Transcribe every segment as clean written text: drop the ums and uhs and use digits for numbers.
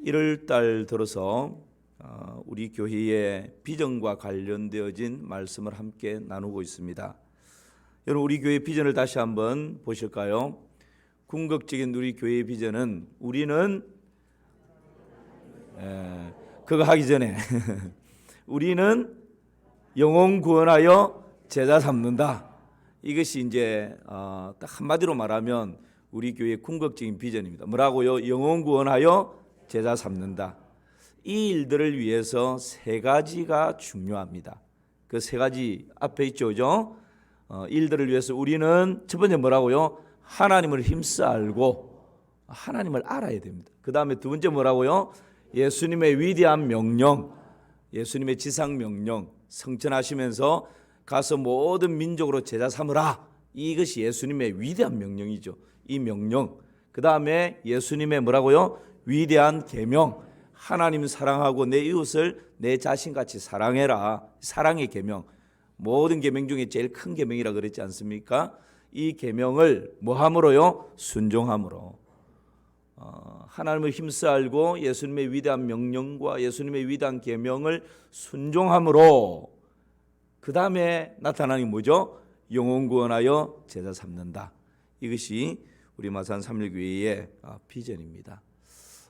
1월 달 들어서 우리 교회의 비전과 관련되어진 말씀을 함께 나누고 있습니다. 여러분, 우리 교회 비전을 다시 한번 보실까요? 궁극적인 우리 교회의 비전은 우리는 그거 하기 전에 우리는 영혼 구원하여 제자 삼는다. 이것이 이제 딱 한마디로 말하면 우리 교회의 궁극적인 비전입니다. 뭐라고요? 영혼 구원하여 제자 삼는다. 이 일들을 위해서 세 가지가 중요합니다. 그 세 가지 앞에 있죠, 그죠? 일들을 위해서 우리는 첫 번째 뭐라고요? 하나님을 힘써 알고 하나님을 알아야 됩니다. 그 다음에 두 번째 뭐라고요? 예수님의 위대한 명령, 예수님의 지상 명령, 성천하시면서 가서 모든 민족으로 제자 삼으라. 이것이 예수님의 위대한 명령이죠. 이 명령. 그 다음에 예수님의 뭐라고요? 위대한 계명. 하나님 사랑하고 내 이웃을 내 자신같이 사랑해라. 사랑의 계명. 모든 계명 중에 제일 큰 계명이라 그랬지 않습니까? 이 계명을 뭐함으로요? 순종함으로. 하나님을 힘써 알고 예수님의 위대한 명령과 예수님의 위대한 계명을 순종함으로 그 다음에 나타나는 게 뭐죠? 영혼 구원하여 제자 삼는다. 이것이 우리 마산 삼일교회의 비전입니다.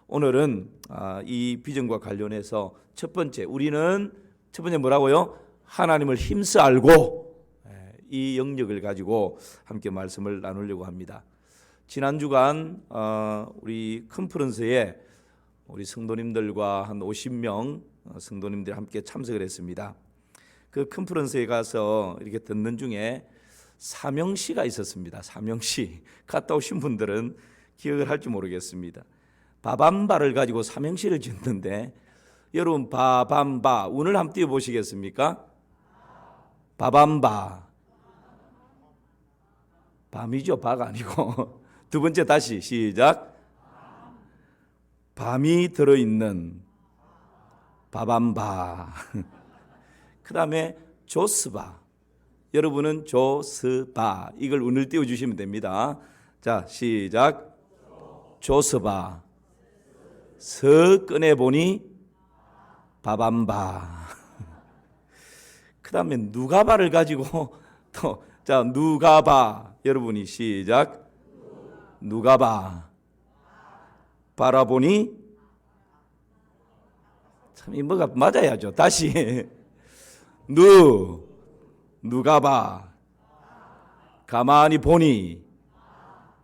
오늘은 이 비전과 관련해서 첫 번째 뭐라고요? 하나님을 힘써 알고 이 영역을 가지고 함께 말씀을 나누려고 합니다. 지난 주간 우리 컨퍼런스에 우리 성도님들과 한 50명 성도님들이 함께 참석을 했습니다. 그 컨퍼런스에 가서 이렇게 듣는 중에 사명시가 있었습니다. 사명시. 갔다 오신 분들은 기억을 할지 모르겠습니다. 바밤바를 가지고 사명시를 짓는데 여러분 바밤바 운을 한번 띄워보시겠습니까? 바밤바. 밤이죠. 바가 아니고. 두 번째 다시 시작. 밤이 들어있는 바밤바. 그 다음에 조스바. 여러분은 조스바. 이걸 운을 띄워주시면 됩니다. 자, 시작. 조스바. 서 꺼내보니 바밤바. 그 다음에 누가바를 가지고 또 자 누가바. 여러분이 시작. 누가바. 바라보니 참 이 뭐가 맞아야죠. 다시 누가바. 가만히 보니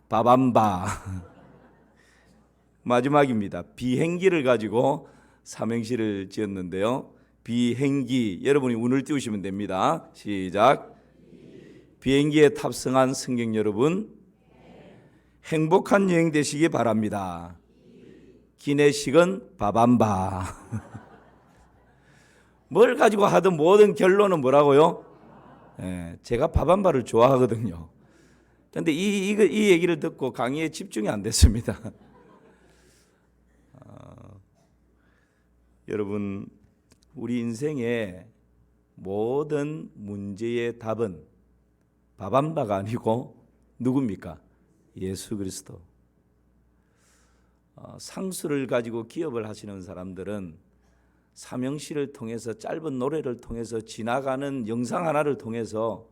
바밤바. 마지막입니다. 비행기를 가지고 삼행시를 지었는데요. 비행기. 여러분이 운을 띄우시면 됩니다. 시작. 비행기에 탑승한 승객 여러분, 행복한 여행 되시기 바랍니다. 기내식은 바밤바. 뭘 가지고 하든 모든 결론은 뭐라고요? 제가 바밤바를 좋아하거든요. 그런데 이 얘기를 듣고 강의에 집중이 안 됐습니다. 여러분, 우리 인생의 모든 문제의 답은 바밤바가 아니고 누굽니까? 예수 그리스도. 상수를 가지고 기업을 하시는 사람들은 삼형시를 통해서 짧은 노래를 통해서 지나가는 영상 하나를 통해서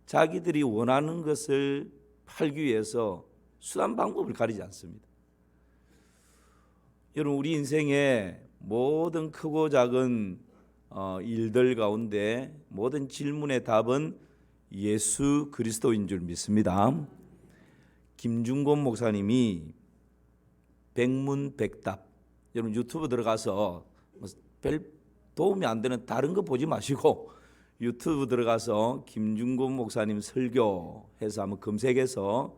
자기들이 원하는 것을 팔기 위해서 수단 방법을 가리지 않습니다. 여러분, 우리 인생의 모든 크고 작은 일들 가운데 모든 질문의 답은 예수 그리스도인 줄 믿습니다. 김중곤 목사님이 백문백답, 여러분 유튜브 들어가서 별 도움이 안 되는 다른 거 보지 마시고 유튜브 들어가서 김중곤 목사님 설교해서 한번 검색해서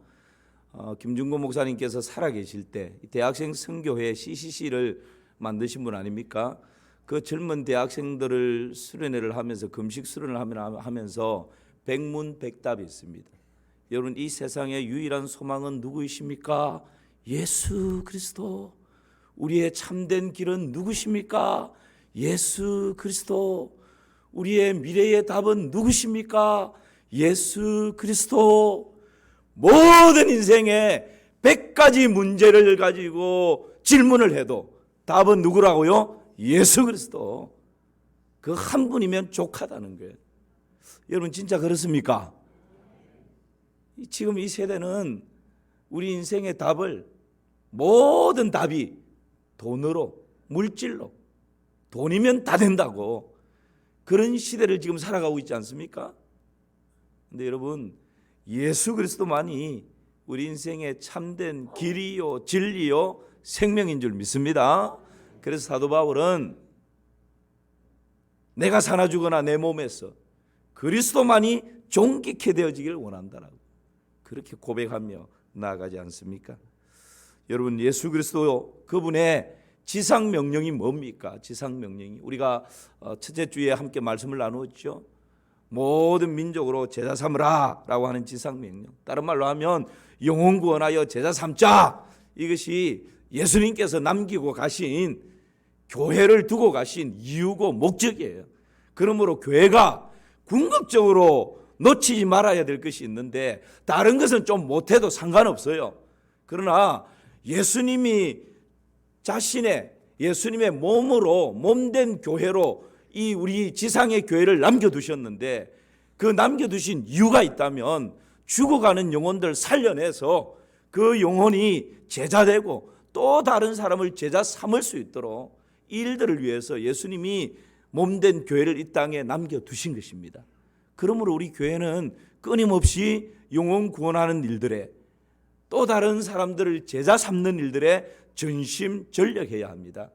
김중곤 목사님께서 살아계실 때 대학생 선교회 CCC를 만드신 분 아닙니까? 그 젊은 대학생들을 수련회를 하면서 금식 수련을 하면서 백문백답이 있습니다. 여러분, 이 세상의 유일한 소망은 누구이십니까? 예수 그리스도. 우리의 참된 길은 누구십니까? 예수 그리스도. 우리의 미래의 답은 누구십니까? 예수 그리스도. 모든 인생에 100가지 문제를 가지고 질문을 해도 답은 누구라고요? 예수 그리스도. 그 한 분이면 족하다는 거예요. 여러분 진짜 그렇습니까? 지금 이 세대는 우리 인생의 답을, 모든 답이 돈으로, 물질로, 돈이면 다 된다고, 그런 시대를 지금 살아가고 있지 않습니까? 근데 여러분, 예수 그리스도만이 우리 인생의 참된 길이요, 진리요, 생명인 줄 믿습니다. 그래서 사도 바울은 내가 사나 죽거나 내 몸에서 그리스도만이 존귀케 되어지기를 원한다라고 그렇게 고백하며 나아가지 않습니까? 여러분, 예수 그리스도 그분의 지상 명령이 뭡니까? 지상 명령이 우리가 첫째 주에 함께 말씀을 나누었죠. 모든 민족으로 제자 삼으라 라고 하는 지상 명령, 다른 말로 하면 영혼 구원하여 제자 삼자, 이것이 예수님께서 남기고 가신, 교회를 두고 가신 이유고 목적이에요. 그러므로 교회가 궁극적으로 놓치지 말아야 될 것이 있는데, 다른 것은 좀 못해도 상관없어요. 그러나 예수님이 예수님의 몸으로, 몸된 교회로 이 우리 지상의 교회를 남겨두셨는데, 그 남겨두신 이유가 있다면 죽어가는 영혼들 살려내서 그 영혼이 제자되고 또 다른 사람을 제자 삼을 수 있도록 이 일들을 위해서 예수님이 몸된 교회를 이 땅에 남겨두신 것입니다. 그러므로 우리 교회는 끊임없이 영혼 구원하는 일들에, 또 다른 사람들을 제자 삼는 일들에 전심전력해야 합니다.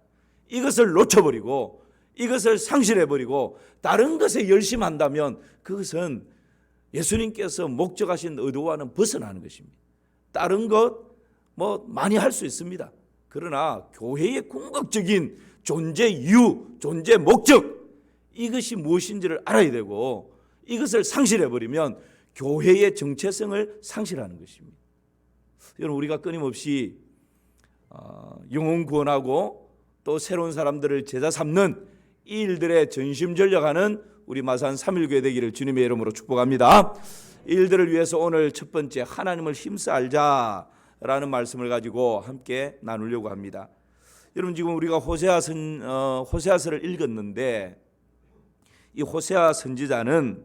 이것을 놓쳐버리고, 이것을 상실해버리고 다른 것에 열심한다면 그것은 예수님께서 목적하신 의도와는 벗어나는 것입니다. 다른 것 많이 할 수 있습니다. 그러나 교회의 궁극적인 존재 이유, 존재 목적, 이것이 무엇인지를 알아야 되고, 이것을 상실해버리면 교회의 정체성을 상실하는 것입니다. 여러분, 우리가 끊임없이 영혼 구원하고 또 새로운 사람들을 제자 삼는 이 일들에 전심전력하는 우리 마산 3.1교회 되기를 주님의 이름으로 축복합니다. 이 일들을 위해서 오늘 첫 번째, 하나님을 힘써 알자라는 말씀을 가지고 함께 나누려고 합니다. 여러분, 지금 우리가 호세아서를 읽었는데, 이 호세아 선지자는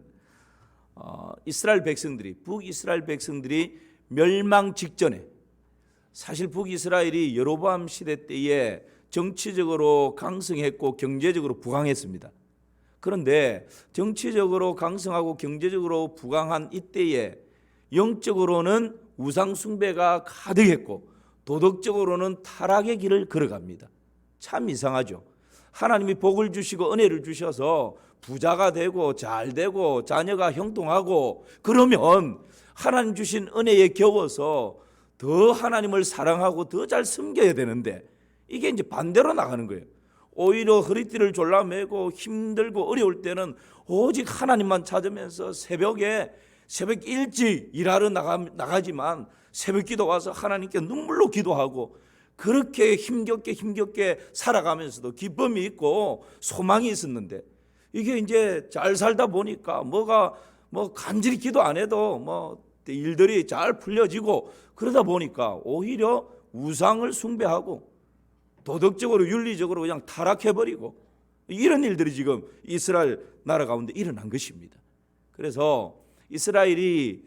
이스라엘 백성들이, 북이스라엘 백성들이 멸망 직전에, 사실 북이스라엘이 여로보암 시대 때에 정치적으로 강성했고 경제적으로 부강했습니다. 그런데 정치적으로 강성하고 경제적으로 부강한 이때에 영적으로는 우상 숭배가 가득했고 도덕적으로는 타락의 길을 걸어갑니다. 참 이상하죠. 하나님이 복을 주시고 은혜를 주셔서 부자가 되고 잘 되고 자녀가 형통하고 그러면 하나님 주신 은혜에 겨워서 더 하나님을 사랑하고 더 잘 섬겨야 되는데, 이게 이제 반대로 나가는 거예요. 오히려 허리띠를 졸라매고 힘들고 어려울 때는 오직 하나님만 찾으면서 새벽 일찍 일하러 나가지만 새벽 기도 와서 하나님께 눈물로 기도하고, 그렇게 힘겹게 살아가면서도 기쁨이 있고 소망이 있었는데, 이게 이제 잘 살다 보니까 간절히 기도 안 해도 일들이 잘 풀려지고, 그러다 보니까 오히려 우상을 숭배하고 도덕적으로 윤리적으로 그냥 타락해버리고, 이런 일들이 지금 이스라엘 나라 가운데 일어난 것입니다. 그래서 이스라엘이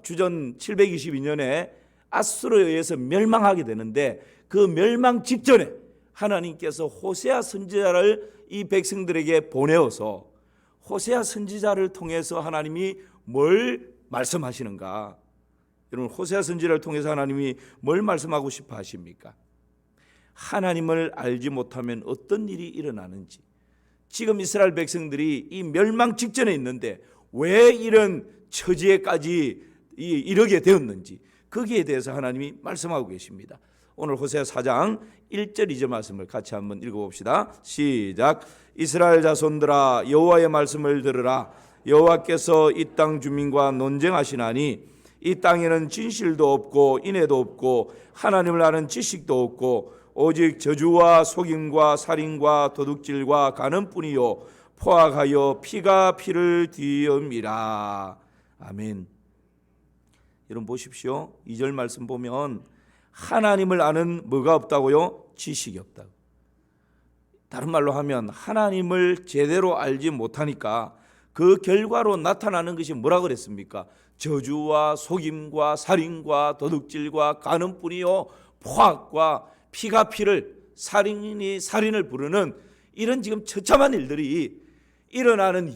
주전 722년에 아수르에 의해서 멸망하게 되는데, 그 멸망 직전에 하나님께서 호세아 선지자를 이 백성들에게 보내어서, 호세아 선지자를 통해서 하나님이 뭘 말씀하시는가? 여러분, 호세아 선지자를 통해서 하나님이 뭘 말씀하고 싶어 하십니까? 하나님을 알지 못하면 어떤 일이 일어나는지, 지금 이스라엘 백성들이 이 멸망 직전에 있는데 왜 이런 처지에까지 이르게 되었는지, 거기에 대해서 하나님이 말씀하고 계십니다. 오늘 호세아 4장 1절 2절 말씀을 같이 한번 읽어봅시다. 시작. 이스라엘 자손들아, 여호와의 말씀을 들으라. 여호와께서 이 땅 주민과 논쟁하시나니, 이 땅에는 진실도 없고 인애도 없고 하나님을 아는 지식도 없고 오직 저주와 속임과 살인과 도둑질과 간음뿐이요 포악하여 피가 피를 뒤엄이라. 아멘. 여러분 보십시오. 2절 말씀 보면 하나님을 아는 뭐가 없다고요? 지식이 없다고. 다른 말로 하면 하나님을 제대로 알지 못하니까 그 결과로 나타나는 것이 뭐라 그랬습니까? 저주와 속임과 살인과 도둑질과 간음뿐이요 포악과 피가 피를, 살인이 살인을 부르는 이런 지금 처참한 일들이 일어나는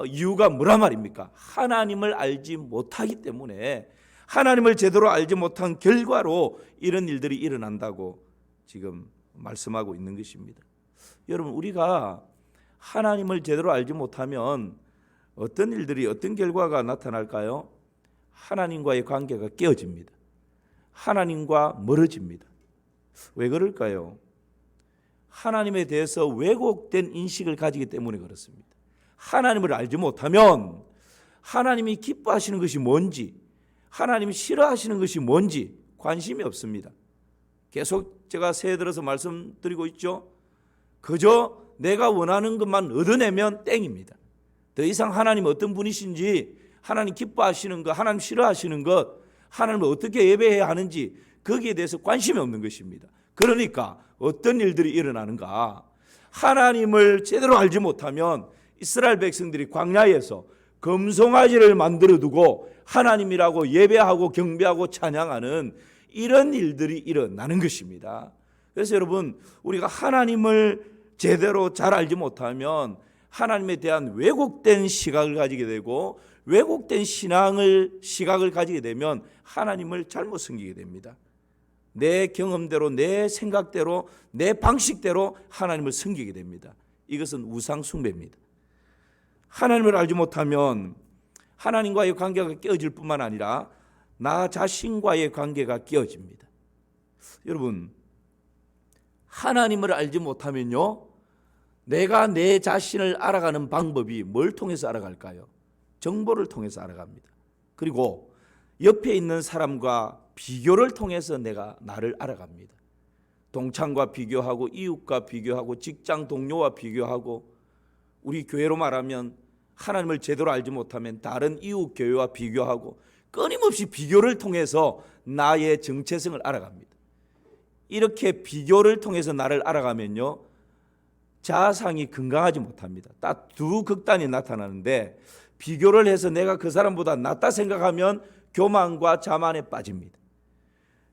이유가 뭐란 말입니까? 하나님을 알지 못하기 때문에, 하나님을 제대로 알지 못한 결과로 이런 일들이 일어난다고 지금 말씀하고 있는 것입니다. 여러분, 우리가 하나님을 제대로 알지 못하면 어떤 일들이, 어떤 결과가 나타날까요? 하나님과의 관계가 깨어집니다. 하나님과 멀어집니다. 왜 그럴까요? 하나님에 대해서 왜곡된 인식을 가지기 때문에 그렇습니다. 하나님을 알지 못하면 하나님이 기뻐하시는 것이 뭔지, 하나님이 싫어하시는 것이 뭔지 관심이 없습니다. 계속 제가 새해 들어서 말씀드리고 있죠. 그저 내가 원하는 것만 얻어내면 땡입니다. 더 이상 하나님 어떤 분이신지, 하나님 기뻐하시는 것, 하나님 싫어하시는 것, 하나님을 어떻게 예배해야 하는지 거기에 대해서 관심이 없는 것입니다. 그러니까 어떤 일들이 일어나는가? 하나님을 제대로 알지 못하면 이스라엘 백성들이 광야에서 금송아지를 만들어 두고 하나님이라고 예배하고 경배하고 찬양하는 이런 일들이 일어나는 것입니다. 그래서 여러분, 우리가 하나님을 제대로 잘 알지 못하면 하나님에 대한 왜곡된 시각을 가지게 되고, 왜곡된 시각을 가지게 되면 하나님을 잘못 섬기게 됩니다. 내 경험대로, 내 생각대로, 내 방식대로 하나님을 섬기게 됩니다. 이것은 우상 숭배입니다. 하나님을 알지 못하면 하나님과의 관계가 깨어질 뿐만 아니라 나 자신과의 관계가 깨어집니다. 여러분, 하나님을 알지 못하면요, 내가 내 자신을 알아가는 방법이 뭘 통해서 알아갈까요? 정보를 통해서 알아갑니다. 그리고 옆에 있는 사람과 비교를 통해서 내가 나를 알아갑니다. 동창과 비교하고, 이웃과 비교하고, 직장 동료와 비교하고, 우리 교회로 말하면 하나님을 제대로 알지 못하면 다른 이웃 교회와 비교하고, 끊임없이 비교를 통해서 나의 정체성을 알아갑니다. 이렇게 비교를 통해서 나를 알아가면요, 자아상이 건강하지 못합니다. 딱 두 극단이 나타나는데, 비교를 해서 내가 그 사람보다 낫다 생각하면 교만과 자만에 빠집니다.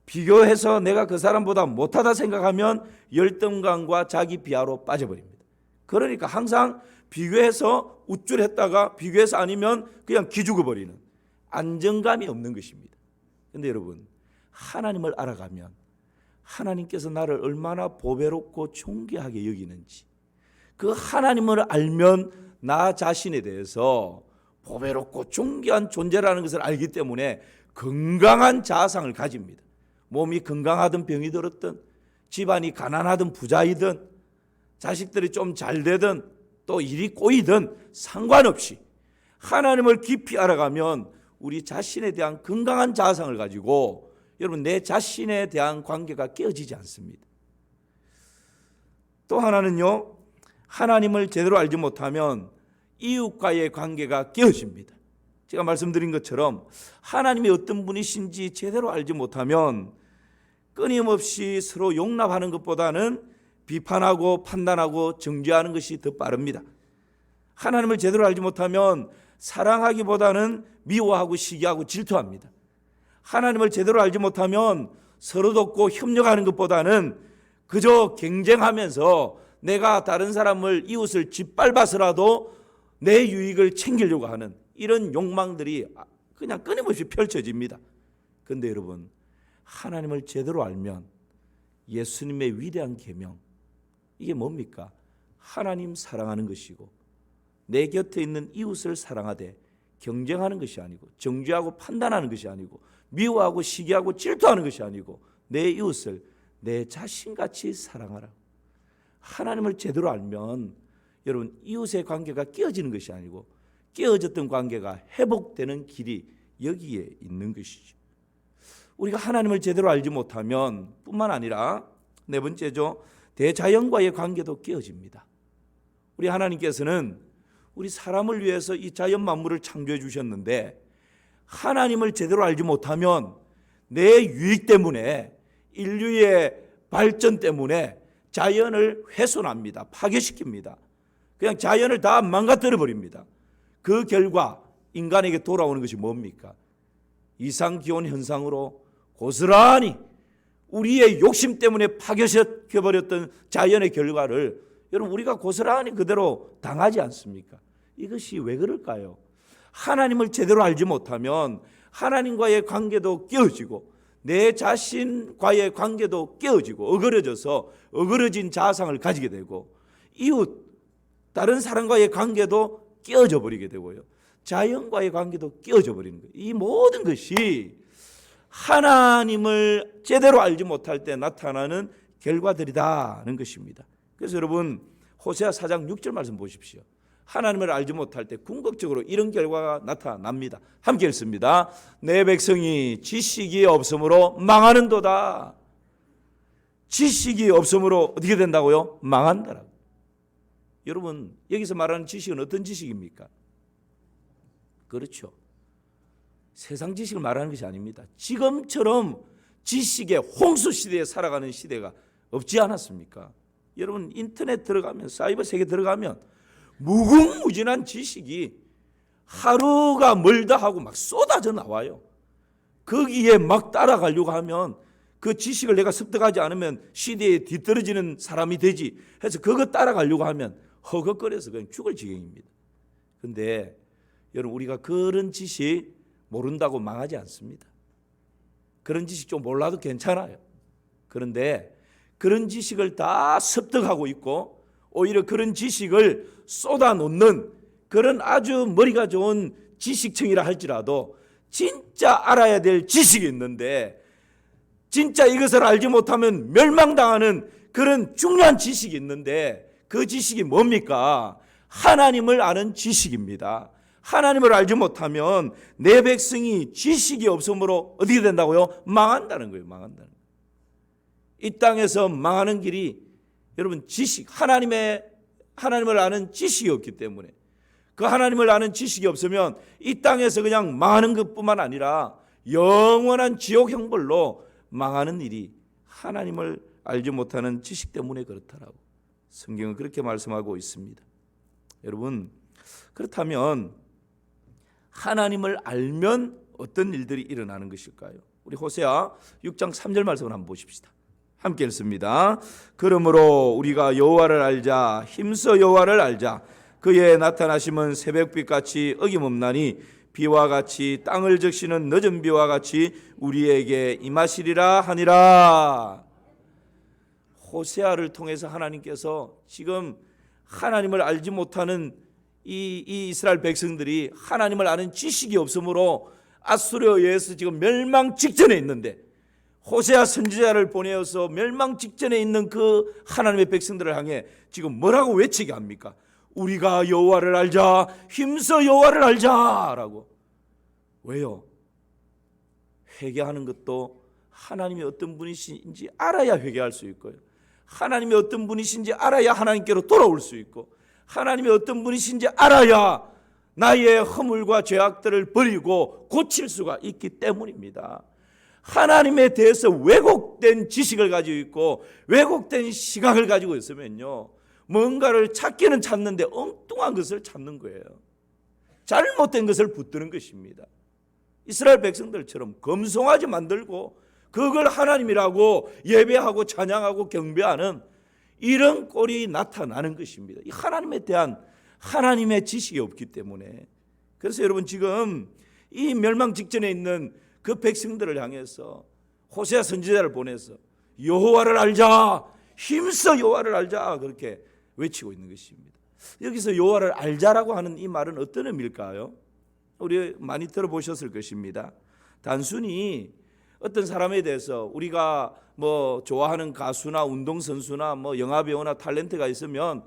비교해서 내가 그 사람보다 못하다 생각하면 열등감과 자기 비하로 빠져버립니다. 그러니까 항상 비교해서 우쭐했다가 비교해서 아니면 그냥 기죽어버리는, 안정감이 없는 것입니다. 그런데 여러분, 하나님을 알아가면 하나님께서 나를 얼마나 보배롭고 존귀하게 여기는지, 그 하나님을 알면 나 자신에 대해서 보배롭고 존귀한 존재라는 것을 알기 때문에 건강한 자아상을 가집니다. 몸이 건강하든 병이 들었든, 집안이 가난하든 부자이든, 자식들이 좀 잘 되든 또 일이 꼬이든 상관없이 하나님을 깊이 알아가면 우리 자신에 대한 건강한 자아상을 가지고, 여러분, 내 자신에 대한 관계가 깨어지지 않습니다. 또 하나는요, 하나님을 제대로 알지 못하면 이웃과의 관계가 깨어집니다. 제가 말씀드린 것처럼 하나님이 어떤 분이신지 제대로 알지 못하면 끊임없이 서로 용납하는 것보다는 비판하고 판단하고 정죄하는 것이 더 빠릅니다. 하나님을 제대로 알지 못하면 사랑하기보다는 미워하고 시기하고 질투합니다. 하나님을 제대로 알지 못하면 서로 돕고 협력하는 것보다는 그저 경쟁하면서 내가 다른 사람을, 이웃을 짓밟아서라도 내 유익을 챙기려고 하는 이런 욕망들이 그냥 끊임없이 펼쳐집니다. 그런데 여러분, 하나님을 제대로 알면 예수님의 위대한 계명, 이게 뭡니까? 하나님 사랑하는 것이고, 내 곁에 있는 이웃을 사랑하되 경쟁하는 것이 아니고, 정죄하고 판단하는 것이 아니고, 미워하고 시기하고 질투하는 것이 아니고, 내 이웃을 내 자신같이 사랑하라. 하나님을 제대로 알면 여러분, 이웃의 관계가 깨어지는 것이 아니고 깨어졌던 관계가 회복되는 길이 여기에 있는 것이죠. 우리가 하나님을 제대로 알지 못하면 뿐만 아니라 네 번째죠, 대자연과의 관계도 깨어집니다. 우리 하나님께서는 우리 사람을 위해서 이 자연 만물을 창조해 주셨는데, 하나님을 제대로 알지 못하면 내 유익 때문에 인류의 발전 때문에 자연을 훼손합니다. 파괴시킵니다. 그냥 자연을 다 망가뜨려 버립니다. 그 결과 인간에게 돌아오는 것이 뭡니까? 이상기온 현상으로 고스란히 우리의 욕심 때문에 파괴시켜버렸던 자연의 결과를 여러분 우리가 고스란히 그대로 당하지 않습니까? 이것이 왜 그럴까요? 하나님을 제대로 알지 못하면 하나님과의 관계도 깨어지고 내 자신과의 관계도 깨어지고 어그러져서 어그러진 자아상을 가지게 되고 이웃 다른 사람과의 관계도 깨어져 버리게 되고요. 자연과의 관계도 깨어져 버리는 거예요. 이 모든 것이 하나님을 제대로 알지 못할 때 나타나는 결과들이다는 것입니다. 그래서 여러분 호세아 4장 6절 말씀 보십시오. 하나님을 알지 못할 때 궁극적으로 이런 결과가 나타납니다. 함께 읽습니다. 내 백성이 지식이 없으므로 망하는도다. 지식이 없으므로 어떻게 된다고요? 망한다라고. 여러분 여기서 말하는 지식은 어떤 지식입니까? 그렇죠. 세상 지식을 말하는 것이 아닙니다. 지금처럼 지식의 홍수 시대에 살아가는 시대가 없지 않았습니까? 여러분 인터넷 들어가면 사이버 세계 들어가면 무궁무진한 지식이 하루가 멀다 하고 막 쏟아져 나와요. 거기에 막 따라가려고 하면 그 지식을 내가 습득하지 않으면 시대에 뒤떨어지는 사람이 되지 해서 그거 따라가려고 하면 허걱거려서 그냥 죽을 지경입니다. 그런데 여러분 우리가 그런 지식 모른다고 망하지 않습니다. 그런 지식 좀 몰라도 괜찮아요. 그런데 그런 지식을 다 습득하고 있고 오히려 그런 지식을 쏟아놓는 그런 아주 머리가 좋은 지식층이라 할지라도 진짜 알아야 될 지식이 있는데 진짜 이것을 알지 못하면 멸망당하는 그런 중요한 지식이 있는데 그 지식이 뭡니까? 하나님을 아는 지식입니다. 하나님을 알지 못하면 내 백성이 지식이 없으므로 어떻게 된다고요? 망한다는 거예요. 망한다는 거예요. 이 땅에서 망하는 길이 여러분 지식, 하나님을 아는 지식이 없기 때문에 그 하나님을 아는 지식이 없으면 이 땅에서 그냥 망하는 것뿐만 아니라 영원한 지옥 형벌로 망하는 일이 하나님을 알지 못하는 지식 때문에 그렇다라고 성경은 그렇게 말씀하고 있습니다. 여러분 그렇다면 하나님을 알면 어떤 일들이 일어나는 것일까요? 우리 호세아 6장 3절 말씀을 한번 보십시다. 함께 읽습니다. 그러므로 우리가 여호와를 알자 힘써 여호와를 알자 그의 나타나심은 새벽빛같이 어김없나니 비와 같이 땅을 적시는 늦은 비와 같이 우리에게 임하시리라 하니라. 호세아를 통해서 하나님께서 지금 하나님을 알지 못하는 이 이스라엘 백성들이 하나님을 아는 지식이 없으므로 아수르에 의해서 지금 멸망 직전에 있는데 호세아 선지자를 보내어서 멸망 직전에 있는 그 하나님의 백성들을 향해 지금 뭐라고 외치게 합니까? 우리가 여호와를 알자 힘써 여호와를 알자라고. 왜요? 회개하는 것도 하나님이 어떤 분이신지 알아야 회개할 수 있고요. 하나님이 어떤 분이신지 알아야 하나님께로 돌아올 수 있고 하나님이 어떤 분이신지 알아야 나의 허물과 죄악들을 버리고 고칠 수가 있기 때문입니다. 하나님에 대해서 왜곡된 지식을 가지고 있고 왜곡된 시각을 가지고 있으면요 뭔가를 찾기는 찾는데 엉뚱한 것을 찾는 거예요. 잘못된 것을 붙드는 것입니다. 이스라엘 백성들처럼 검송하지 만들고 그걸 하나님이라고 예배하고 찬양하고 경배하는 이런 꼴이 나타나는 것입니다. 이 하나님에 대한 하나님의 지식이 없기 때문에. 그래서 여러분 지금 이 멸망 직전에 있는 그 백성들을 향해서 호세아 선지자를 보내서 여호와를 알자 힘써 여호와를 알자 그렇게 외치고 있는 것입니다. 여기서 여호와를 알자라고 하는 이 말은 어떤 의미일까요? 우리 많이 들어보셨을 것입니다. 단순히 어떤 사람에 대해서 우리가 뭐 좋아하는 가수나 운동선수나 뭐 영화배우나 탤런트가 있으면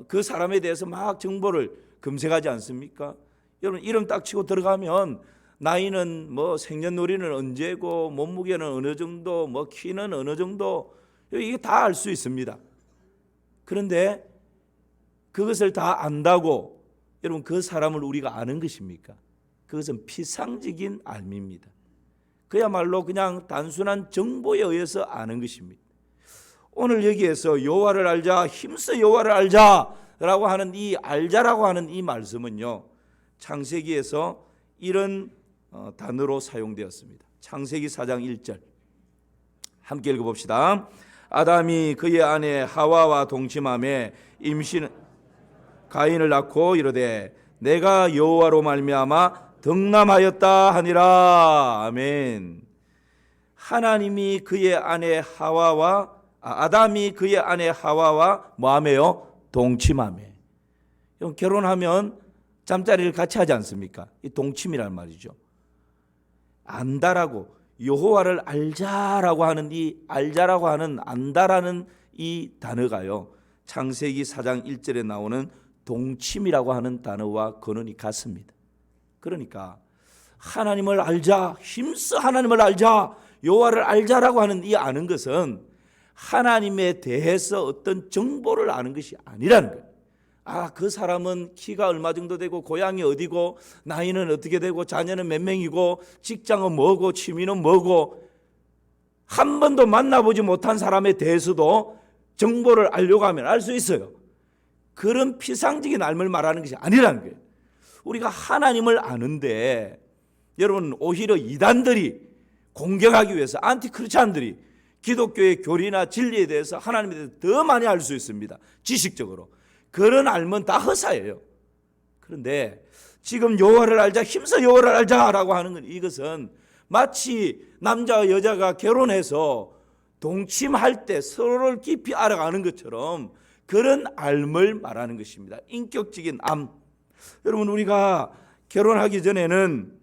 그 사람에 대해서 막 정보를 검색하지 않습니까? 여러분 이름 딱 치고 들어가면 나이는 뭐 생년월일은 언제고 몸무게는 어느 정도 뭐 키는 어느 정도 이게 다 알 수 있습니다. 그런데 그것을 다 안다고 여러분 그 사람을 우리가 아는 것입니까? 그것은 피상적인 알미입니다. 그야말로 그냥 단순한 정보에 의해서 아는 것입니다. 오늘 여기에서 여호와를 알자, 힘써 여호와를 알자라고 하는 이 알자라고 하는 이 말씀은요, 창세기에서 이런 단어로 사용되었습니다. 창세기 4장 1절 함께 읽어봅시다. 아담이 그의 아내 하와와 동침함에 임신 가인을 낳고 이르되 내가 여호와로 말미암아 덕남하였다 하니라. 아멘. 하나님이 그의 아내 하와와 아담이 그의 아내 하와와 뭐하며요? 동침하며. 결혼하면 잠자리를 같이 하지 않습니까? 이 동침이란 말이죠. 안다라고, 여호와를 알자라고 하는 이 알자라고 하는 안다라는 이 단어가요, 창세기 4장 1절에 나오는 동침이라고 하는 단어와 근원이 같습니다. 그러니까 하나님을 알자, 힘써 하나님을 알자, 여호와를 알자라고 하는 이 아는 것은 하나님에 대해서 어떤 정보를 아는 것이 아니라는 거예요. 그 사람은 키가 얼마 정도 되고 고향이 어디고 나이는 어떻게 되고 자녀는 몇 명이고 직장은 뭐고 취미는 뭐고, 한 번도 만나보지 못한 사람에 대해서도 정보를 알려고 하면 알 수 있어요. 그런 피상적인 알을 말하는 것이 아니라는 거예요. 우리가 하나님을 아는데, 여러분, 오히려 이단들이 공격하기 위해서 안티크리스찬들이 기독교의 교리나 진리에 대해서 하나님에 대해서 더 많이 알 수 있습니다. 지식적으로. 그런 알면 다 허사예요. 그런데 지금 여호와를 알자, 힘써 여호와를 알자라고 하는 건, 이것은 마치 남자와 여자가 결혼해서 동침할 때 서로를 깊이 알아가는 것처럼 그런 알을 말하는 것입니다. 인격적인 암. 여러분, 우리가 결혼하기 전에는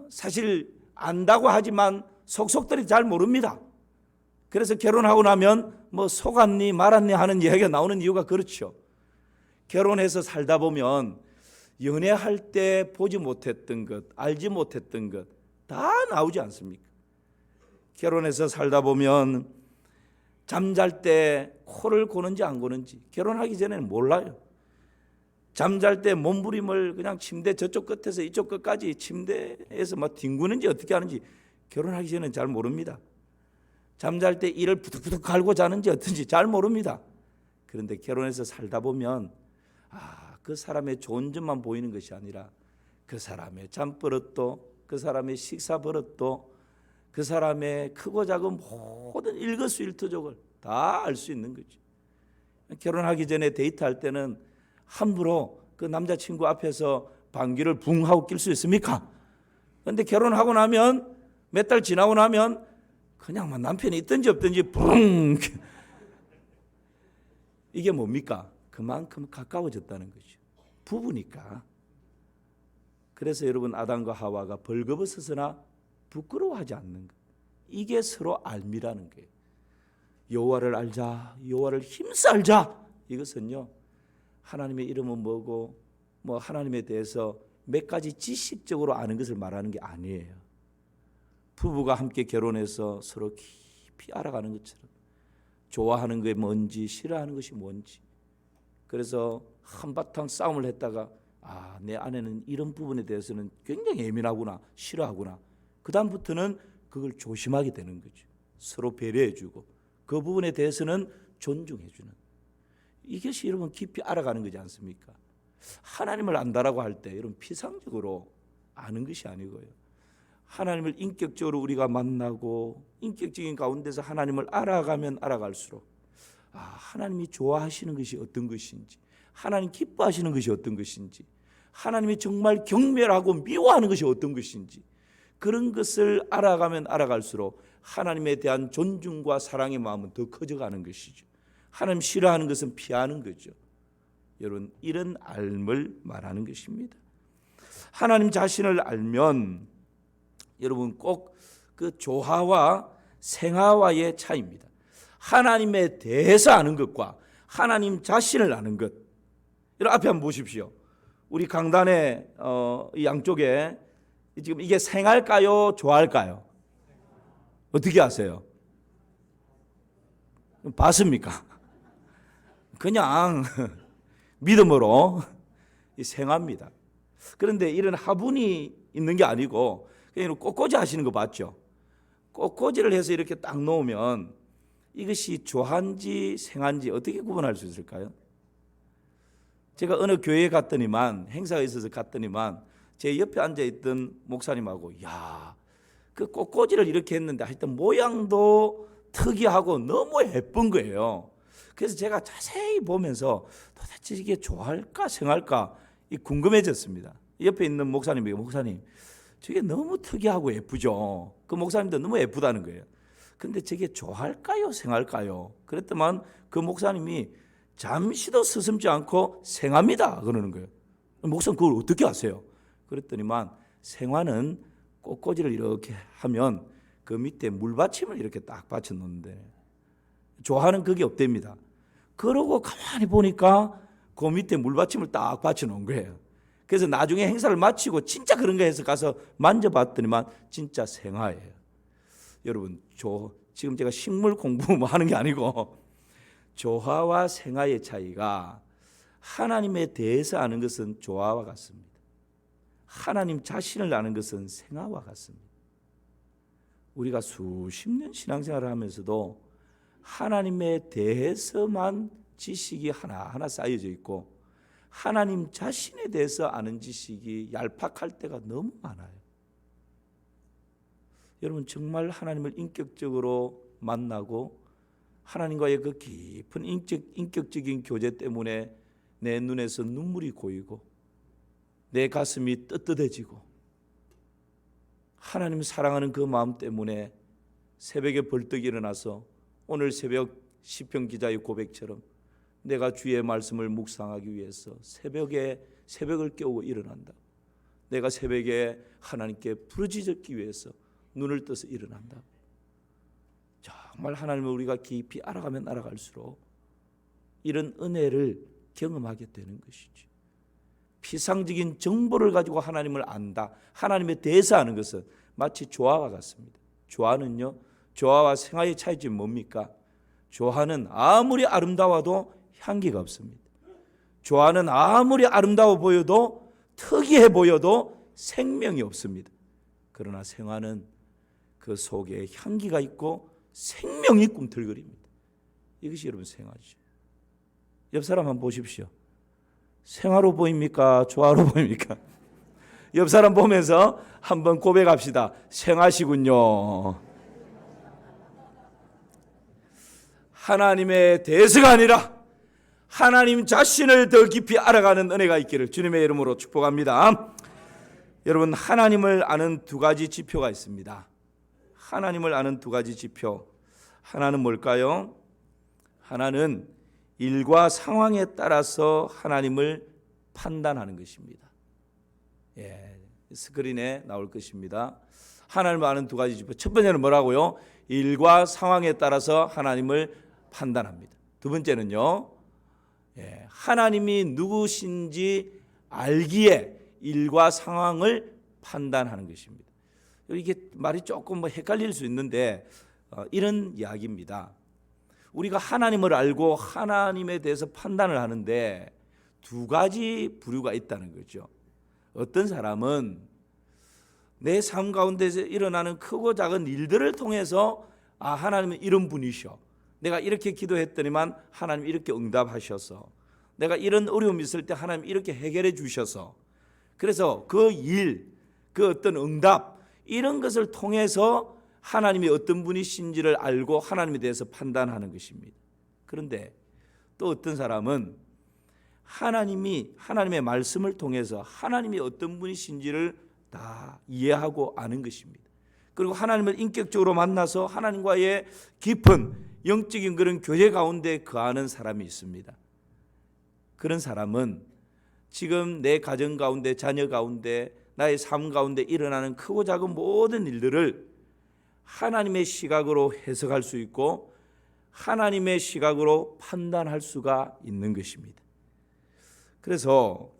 사실 안다고 하지만 속속들이 잘 모릅니다. 그래서 결혼하고 나면 뭐 속았니 말았니 하는 이야기가 나오는 이유가 그렇죠. 결혼해서 살다 보면 연애할 때 보지 못했던 것, 알지 못했던 것 다 나오지 않습니까? 결혼해서 살다 보면 잠잘 때 코를 고는지 안 고는지 결혼하기 전에는 몰라요. 잠잘 때 몸부림을 그냥 침대 저쪽 끝에서 이쪽 끝까지 침대에서 막 뒹구는지 어떻게 하는지 결혼하기 전에는 잘 모릅니다. 잠잘 때 이를 부득부득 갈고 자는지 어떤지 잘 모릅니다. 그런데 결혼해서 살다 보면 그 사람의 좋은 점만 보이는 것이 아니라 그 사람의 잠버릇도, 그 사람의 식사 버릇도, 그 사람의 크고 작은 모든 일거수일투족을 다 알 수 있는 거죠. 결혼하기 전에 데이트할 때는 함부로 그 남자친구 앞에서 방귀를 붕 하고 낄 수 있습니까? 그런데 결혼하고 나면 몇 달 지나고 나면 그냥 뭐 남편이 있든지 없든지 붕. 이게 뭡니까? 그만큼 가까워졌다는 거죠. 부부니까. 그래서 여러분, 아담과 하와가 벌거벗어서나 부끄러워하지 않는 것, 이게 서로 알미라는 거예요. 여호와를 알자, 여호와를 힘써 알자. 이것은요, 하나님의 이름은 뭐고 뭐 하나님에 대해서 몇 가지 지식적으로 아는 것을 말하는 게 아니에요. 부부가 함께 결혼해서 서로 깊이 알아가는 것처럼 좋아하는 게 뭔지, 싫어하는 것이 뭔지. 그래서 한바탕 싸움을 했다가 내 아내는 이런 부분에 대해서는 굉장히 예민하구나, 싫어하구나. 그 다음부터는 그걸 조심하게 되는 거죠. 서로 배려해주고 그 부분에 대해서는 존중해주는, 이것이 여러분 깊이 알아가는 거지 않습니까? 하나님을 안다라고 할 때 여러분 피상적으로 아는 것이 아니고요, 하나님을 인격적으로 우리가 만나고 인격적인 가운데서 하나님을 알아가면 알아갈수록 하나님이 좋아하시는 것이 어떤 것인지, 하나님 기뻐하시는 것이 어떤 것인지, 하나님이 정말 경멸하고 미워하는 것이 어떤 것인지, 그런 것을 알아가면 알아갈수록 하나님에 대한 존중과 사랑의 마음은 더 커져가는 것이죠. 하나님 싫어하는 것은 피하는 거죠. 여러분, 이런 알을 말하는 것입니다. 하나님 자신을 알면 여러분 꼭 그 조화와 생화와의 차이입니다. 하나님에 대해서 아는 것과 하나님 자신을 아는 것. 여러분 앞에 한번 보십시오. 우리 강단의 양쪽에 지금 이게 생할까요, 조화일까요? 어떻게 아세요? 봤습니까? 그냥 믿음으로 생합니다. 그런데 이런 화분이 있는 게 아니고 그냥 꽃꽂이 하시는 거 봤죠? 꽃꽂이를 해서 이렇게 딱 놓으면 이것이 조한지 생한지 어떻게 구분할 수 있을까요? 제가 어느 교회에 갔더니만, 행사가 있어서 갔더니만 제 옆에 앉아있던 목사님하고 그 꽃꽂이를 이렇게 했는데 하여튼 모양도 특이하고 너무 예쁜 거예요. 그래서 제가 자세히 보면서 도대체 이게 좋아할까 생할까 궁금해졌습니다. 옆에 있는 목사님이 목사님 저게 너무 특이하고 예쁘죠. 그 목사님도 너무 예쁘다는 거예요. 근데 저게 좋아할까요 생할까요? 그랬더만 그 목사님이 잠시도 서슴지 않고 생합니다 그러는 거예요. 목사님 그걸 어떻게 아세요? 그랬더니만 생화는 꽃꽂이를 이렇게 하면 그 밑에 물받침을 이렇게 딱 받쳐 놓는데 좋아하는 그게 없답니다. 그러고 가만히 보니까 그 밑에 물받침을 딱 받쳐 놓은 거예요. 그래서 나중에 행사를 마치고 진짜 그런 거 해서 가서 만져봤더니만 진짜 생화예요. 여러분 지금 제가 식물 공부 뭐 하는 게 아니고 조화와 생화의 차이가 하나님에 대해서 아는 것은 조화와 같습니다. 하나님 자신을 아는 것은 생화와 같습니다. 우리가 수십 년 신앙생활을 하면서도 하나님에 대해서만 지식이 하나하나 쌓여져 있고 하나님 자신에 대해서 아는 지식이 얄팍할 때가 너무 많아요. 여러분 정말 하나님을 인격적으로 만나고 하나님과의 그 깊은 인격적인 교제 때문에 내 눈에서 눈물이 고이고 내 가슴이 뜨뜻해지고 하나님 사랑하는 그 마음 때문에 새벽에 벌떡 일어나서 오늘 새벽 시편 기자의 고백처럼 내가 주의 말씀을 묵상하기 위해서 새벽을 깨우고 일어난다. 내가 새벽에 하나님께 부르짖기 위해서 눈을 떠서 일어난다. 정말 하나님을 우리가 깊이 알아가면 알아갈수록 이런 은혜를 경험하게 되는 것이지. 피상적인 정보를 가지고 하나님을 안다. 하나님에 대해서 아는 것은 마치 조화와 같습니다. 조화는요, 조화와 생화의 차이점이 뭡니까? 조화는 아무리 아름다워도 향기가 없습니다. 조화는 아무리 아름다워 보여도 특이해 보여도 생명이 없습니다. 그러나 생화는 그 속에 향기가 있고 생명이 꿈틀거립니다. 이것이 여러분 생화죠. 옆 사람 한번 보십시오. 생화로 보입니까? 조화로 보입니까? 옆 사람 보면서 한번 고백합시다. 생화시군요. 하나님에 대해서가 아니라 하나님 자신을 더 깊이 알아가는 은혜가 있기를 주님의 이름으로 축복합니다. 여러분 하나님을 아는 두 가지 지표가 있습니다. 하나님을 아는 두 가지 지표. 하나는 뭘까요? 하나는 일과 상황에 따라서 하나님을 판단하는 것입니다. 스크린에 나올 것입니다. 하나님을 아는 두 가지 지표. 첫 번째는 뭐라고요? 일과 상황에 따라서 하나님을 판단합니다. 두 번째는요, 하나님이 누구신지 알기에 일과 상황을 판단하는 것입니다. 이게 말이 조금 헷갈릴 수 있는데 이런 이야기입니다. 우리가 하나님을 알고 하나님에 대해서 판단을 하는데 두 가지 부류가 있다는 거죠. 어떤 사람은 내 삶 가운데서 일어나는 크고 작은 일들을 통해서 하나님은 이런 분이셔. 내가 이렇게 기도했더니만 하나님 이렇게 응답하셔서 내가 이런 어려움이 있을 때 하나님 이렇게 해결해 주셔서 그래서 그 일, 그 어떤 응답 이런 것을 통해서 하나님이 어떤 분이신지를 알고 하나님에 대해서 판단하는 것입니다. 그런데 또 어떤 사람은 하나님의 말씀을 통해서 하나님이 어떤 분이신지를 다 이해하고 아는 것입니다. 그리고 하나님을 인격적으로 만나서 하나님과의 깊은 영적인 그런 교제 가운데 거하는 사람이 있습니다. 그런 사람은 지금 내 가정 가운데, 자녀 가운데, 나의 삶 가운데 일어나는 크고 작은 모든 일들을 하나님의 시각으로 해석할 수 있고 하나님의 시각으로 판단할 수가 있는 것입니다. 그래서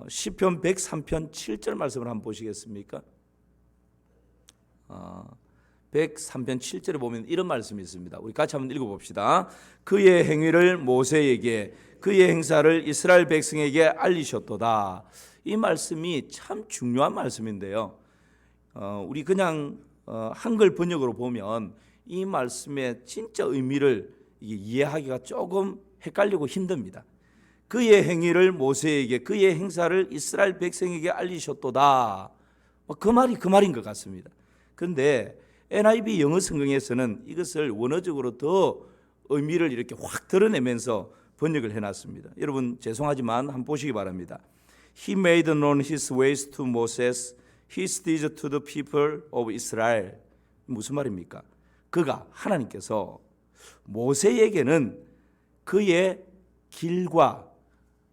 시편 103편 7절 말씀을 한번 보시겠습니까? 103편 7절에 보면 이런 말씀이 있습니다. 우리 같이 한번 읽어봅시다. 그의 행위를 모세에게 그의 행사를 이스라엘 백성에게 알리셨도다. 이 말씀이 참 중요한 말씀인데요. 우리 그냥 한글 번역으로 보면 이 말씀의 진짜 의미를 이해하기가 조금 헷갈리고 힘듭니다. 그의 행위를 모세에게, 그의 행사를 이스라엘 백성에게 알리셨도다. 그 말인 것 같습니다. 그런데 NIV 영어 성경에서는 이것을 원어적으로 더 의미를 이렇게 확 드러내면서 번역을 해놨습니다. 여러분 죄송하지만 한번 보시기 바랍니다. He made known his ways to Moses, his deeds to the people of Israel. 무슨 말입니까? 그가, 하나님께서 모세에게는 그의 길과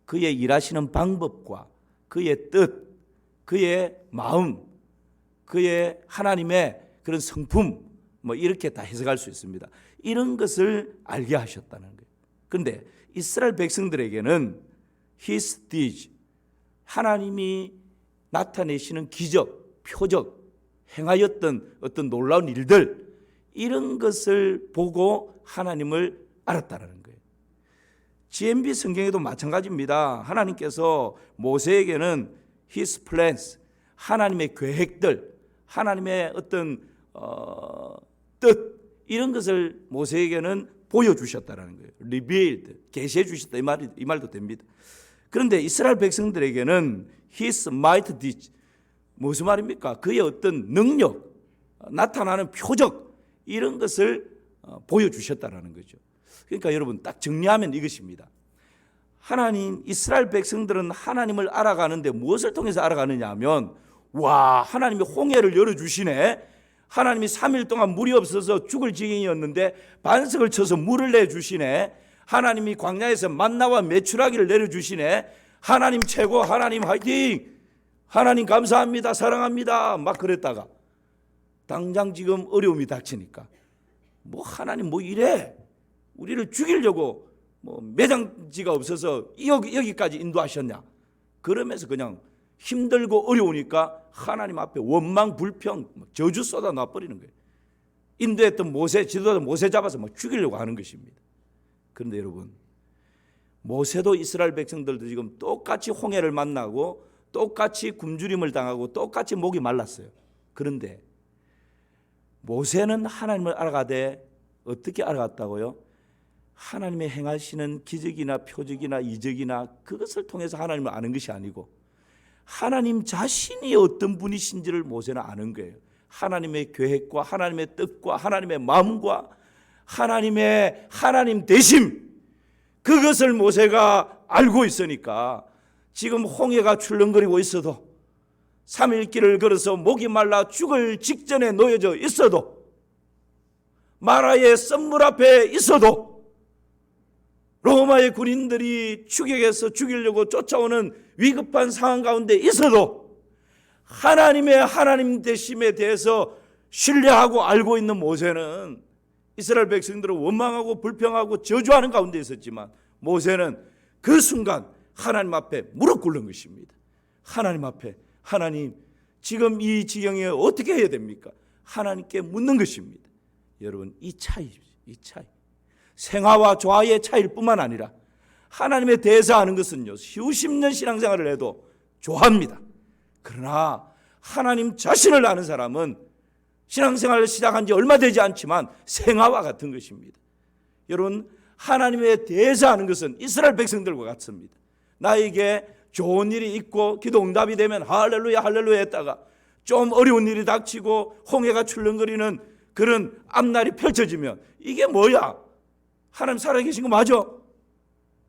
그의 일하시는 방법과 그의 뜻, 그의 마음, 그의 하나님의 그런 성품, 이렇게 다 해석할 수 있습니다. 이런 것을 알게 하셨다는 거예요. 그런데 이스라엘 백성들에게는 his deeds, 하나님이 나타내시는 기적, 표적, 행하였던 어떤 놀라운 일들, 이런 것을 보고 하나님을 알았다는 거예요. GMB 성경에도 마찬가지입니다. 하나님께서 모세에게는 his plans, 하나님의 계획들, 하나님의 어떤 뜻, 이런 것을 모세에게는 보여주셨다는 거예요. revealed, 계시해 주셨다, 이 말도 됩니다. 그런데 이스라엘 백성들에게는 his might deeds, 무슨 말입니까? 그의 어떤 능력, 나타나는 표적, 이런 것을 보여주셨다는 거죠. 그러니까 여러분 딱 정리하면 이것입니다. 하나님, 이스라엘 백성들은 하나님을 알아가는데 무엇을 통해서 알아가느냐 하면, 와, 하나님이 홍해를 열어주시네. 하나님이 3일 동안 물이 없어서 죽을 지경이었는데 반석을 쳐서 물을 내주시네. 하나님이 광야에서 만나와 메추라기를 내려주시네. 하나님 최고, 하나님 화이팅, 하나님 감사합니다, 사랑합니다, 막 그랬다가 당장 지금 어려움이 닥치니까 하나님 이래, 우리를 죽이려고 매장지가 없어서 여기까지 인도하셨냐, 그러면서 그냥 힘들고 어려우니까 하나님 앞에 원망, 불평, 저주 쏟아 놔버리는 거예요. 인도했던 모세, 지도자 모세 잡아서 죽이려고 하는 것입니다. 그런데 여러분, 모세도 이스라엘 백성들도 지금 똑같이 홍해를 만나고 똑같이 굶주림을 당하고 똑같이 목이 말랐어요. 그런데 모세는 하나님을 알아가되 어떻게 알아갔다고요? 하나님의 행하시는 기적이나 표적이나 이적이나 그것을 통해서 하나님을 아는 것이 아니고 하나님 자신이 어떤 분이신지를 모세는 아는 거예요. 하나님의 계획과 하나님의 뜻과 하나님의 마음과 하나님 되심, 그것을 모세가 알고 있으니까 지금 홍해가 출렁거리고 있어도 3일 길을 걸어서 목이 말라 죽을 직전에 놓여져 있어도 마라의 썸물 앞에 있어도 로마의 군인들이 추격해서 죽이려고 쫓아오는 위급한 상황 가운데 있어도 하나님의 하나님 되심에 대해서 신뢰하고 알고 있는 모세는 이스라엘 백성들을 원망하고 불평하고 저주하는 가운데 있었지만 모세는 그 순간 하나님 앞에 무릎 꿇는 것입니다. 하나님 앞에, 하나님 지금 이 지경에 어떻게 해야 됩니까? 하나님께 묻는 것입니다. 여러분, 이 차이 생화와 좌의 차이일 뿐만 아니라 하나님에 대해서 아는 것은요, 수십 년 신앙생활을 해도 좋아합니다. 그러나 하나님 자신을 아는 사람은 신앙생활을 시작한 지 얼마 되지 않지만 생화와 같은 것입니다. 여러분, 하나님에 대해서 아는 것은 이스라엘 백성들과 같습니다. 나에게 좋은 일이 있고 기도 응답이 되면 할렐루야 할렐루야 했다가 좀 어려운 일이 닥치고 홍해가 출렁거리는 그런 앞날이 펼쳐지면 이게 뭐야? 하나님 살아계신 거 맞아?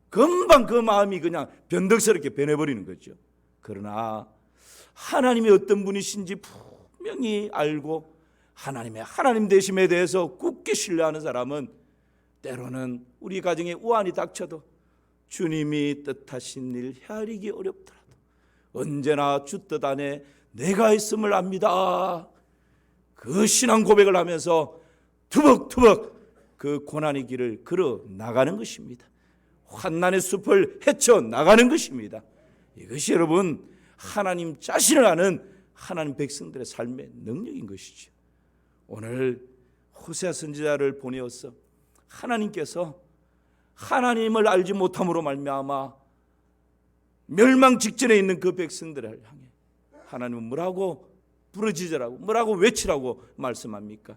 금방 그 마음이 그냥 변덕스럽게 변해버리는 거죠. 그러나 하나님이 어떤 분이신지 분명히 알고 하나님의 하나님 되심에 대해서 굳게 신뢰하는 사람은 때로는 우리 가정에 우환이 닥쳐도 주님이 뜻하신 일 헤아리기 어렵더라도 언제나 주 뜻 안에 내가 있음을 압니다. 그 신앙 고백을 하면서 투벅투벅 그 고난의 길을 걸어 나가는 것입니다. 환난의 숲을 헤쳐 나가는 것입니다. 이것이 여러분 하나님 자신을 아는 하나님 백성들의 삶의 능력인 것이죠. 오늘 호세아 선지자를 보내어서 하나님께서 하나님을 알지 못함으로 말미암아 멸망 직전에 있는 그 백성들을 향해 하나님은 뭐라고 부르짖으라고 뭐라고 외치라고 말씀합니까?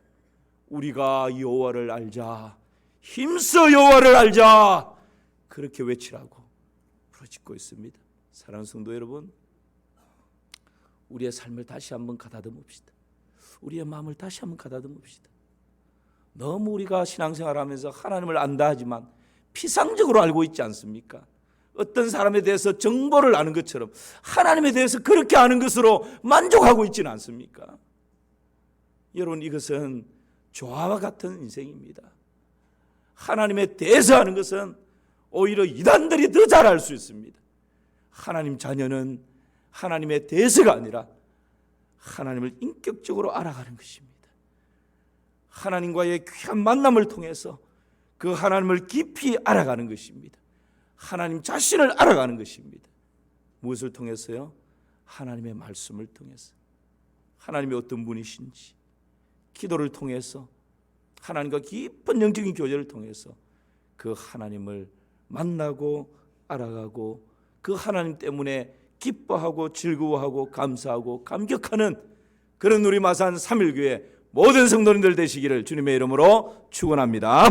우리가 여호와를 알자, 힘써 여호와를 알자, 그렇게 외치라고 부르짖고 있습니다. 사랑하는 성도 여러분, 우리의 삶을 다시 한번 가다듬읍시다. 우리의 마음을 다시 한번 가다듬읍시다. 너무 우리가 신앙생활하면서 하나님을 안다 하지만 피상적으로 알고 있지 않습니까? 어떤 사람에 대해서 정보를 아는 것처럼 하나님에 대해서 그렇게 아는 것으로 만족하고 있지는 않습니까? 여러분, 이것은 조화와 같은 인생입니다. 하나님에 대해서 아는 것은 오히려 이단들이 더 잘 알 수 있습니다. 하나님 자녀는 하나님에 대해서가 아니라 하나님을 인격적으로 알아가는 것입니다. 하나님과의 귀한 만남을 통해서 그 하나님을 깊이 알아가는 것입니다. 하나님 자신을 알아가는 것입니다. 무엇을 통해서요? 하나님의 말씀을 통해서, 하나님이 어떤 분이신지, 기도를 통해서, 하나님과 깊은 영적인 교제를 통해서 그 하나님을 만나고 알아가고 그 하나님 때문에 기뻐하고 즐거워하고 감사하고 감격하는 그런 우리 마산 3.1교회 모든 성도님들 되시기를 주님의 이름으로 축원합니다.